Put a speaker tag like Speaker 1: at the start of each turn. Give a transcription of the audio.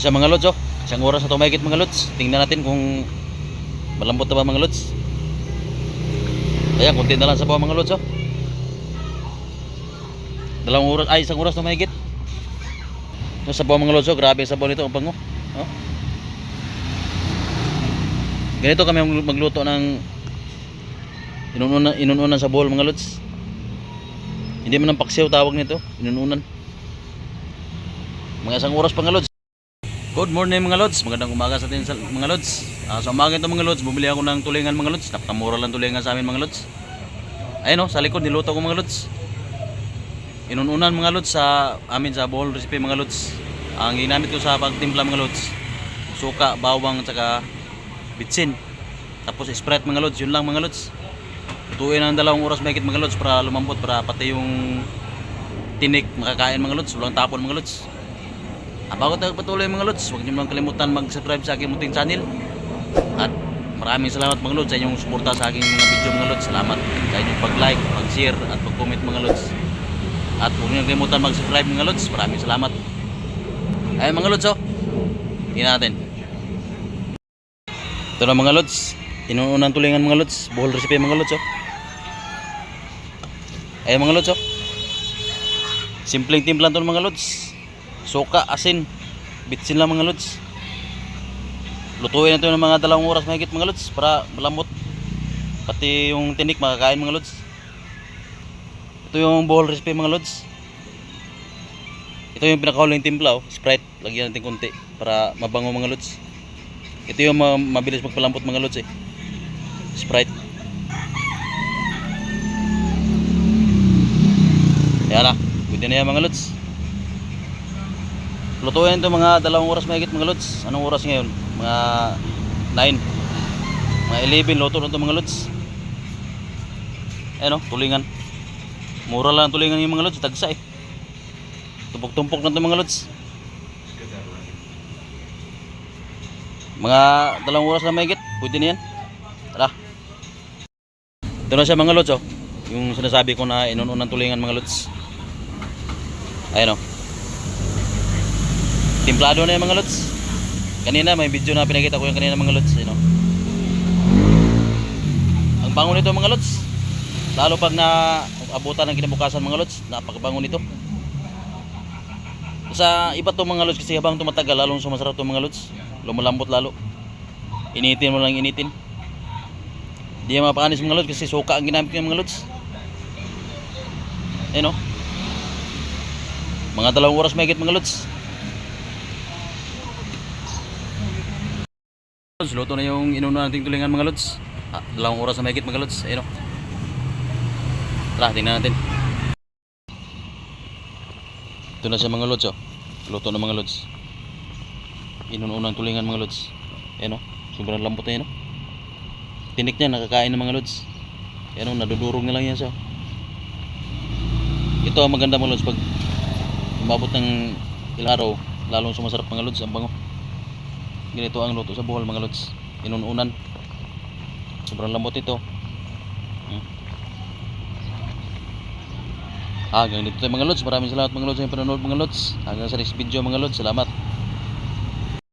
Speaker 1: Sa mga lods, oh. Isang oras na ito mahigit mga lods. Tingnan natin kung malambot na ba mga lods. Ayan, kunti na lang sabaw mga lods, oh. Isang oras na mahigit. Yung sabaw mga lods, oh. Grabe yung sabaw nito, ang bango. Oh. Ganito kami magluto ng inununan sa bowl mga lods. Hindi man ng paksiw tawag nito, inununan. Mga isang oras pa mga lods. Good morning mga lods, magandang umaga sa atin mga lods. Sa umaga ito mga lods, bumili ako ng tulingan mga lods. Napakamura lang tulingan sa amin mga lods. Ayun, sa likod niluto ko mga lods. Inununan mga lods sa amin sa bowl recipe mga lods. Ang ginamit ko sa pagtimpla mga lods, suka, bawang, tsaka bitsin. Tapos Sprite mga lods, yun lang mga lods. Tutuin ng 2 oras mahigit mga lods para lumambot, para pati yung tinik makakain mga lods, walang tapon mga lods. Bago tayo patuloy mga lods, huwag niyo lang kalimutan mag-subscribe sa aking munting channel. At maraming salamat mga lods sa inyong suporta sa aking mga video mga lods. Salamat sa inyong pag-like, pag-share at pag-comment mga lods. At huwag niyo kalimutan mag-subscribe mga lods. Maraming salamat. Ayun mga lods, oh. Tingnan natin. Ito na mga lods, inuunang tulingan mga lods, bowl recipe mga lods, oh. Ayun mga lods, oh. Simpleng timplan to mga lods. Suka, asin, bitsin lang mga lods. Lutuin natin ng mga 2 oras mahigit mga lods para malambot. Pati yung tinik makakain mga lods. Ito yung bowl recipe mga lods. Ito yung pinakahuling timpla, oh. Sprite, lagyan natin konti para mabango mga lods. Ito yung mabilis magpalambot mga lods, eh. Sprite. Yan na, pwede na yan mga lods. Lutuin ito mga 2 oras mahigit mga lods. Anong oras ngayon? Mga 9, mga 11 luto na ito mga lods. Ayan, oh, tulingan. Mura lang tulingan yung mga lods, tagsa, eh. Tumpok-tumpok na ito mga lods. Mga 2 oras na mahigit, pwede na yan. Tara. Ito na siya mga lods, oh. Yung sinasabi ko na inununan tulingan mga lods. Ayan, oh. Timplado na yung mga lods. Kanina may video na pinakita ko yung kanina mga lods, you know? Ang bango nito mga lods. Lalo pag na abutan ng kinabukasan mga lods, napakabango nito. Sa iba to mga lods kasi habang tumatagal lalong sumasarap to mga lods. Lumalambot lalo. Initin mo lang initin. Hindi yan mapaanis mga lods kasi suka ang ginamit ng mga lods. You know? Mga 2 oras mahigit mga lods. Luto na yung inuuna nating tulingan mga lods. 2 oras na mahigit mga lods. Ayun, o. Tara, tingnan natin. Ito na siya mga lods, oh. Luto na mga lods. Inuuna tulingan mga lods. Ayun, o. Sobrang lambot na yun, o. Tinik niya, nakakain ng mga lods. Ayun, o. Nadudurog na lang yan siya. Ito ang maganda mga lods. Pag umabot ng ilang araw, lalong sumasarap mga lods. Ang bango. Ganito ang luto sa buhol mga lods. Inununan. Sobrang lambot ito. Ganito tayo mga lods. Maraming salamat mga lods sa panonood mga lods. Hanggang sa next video mga lods. Salamat.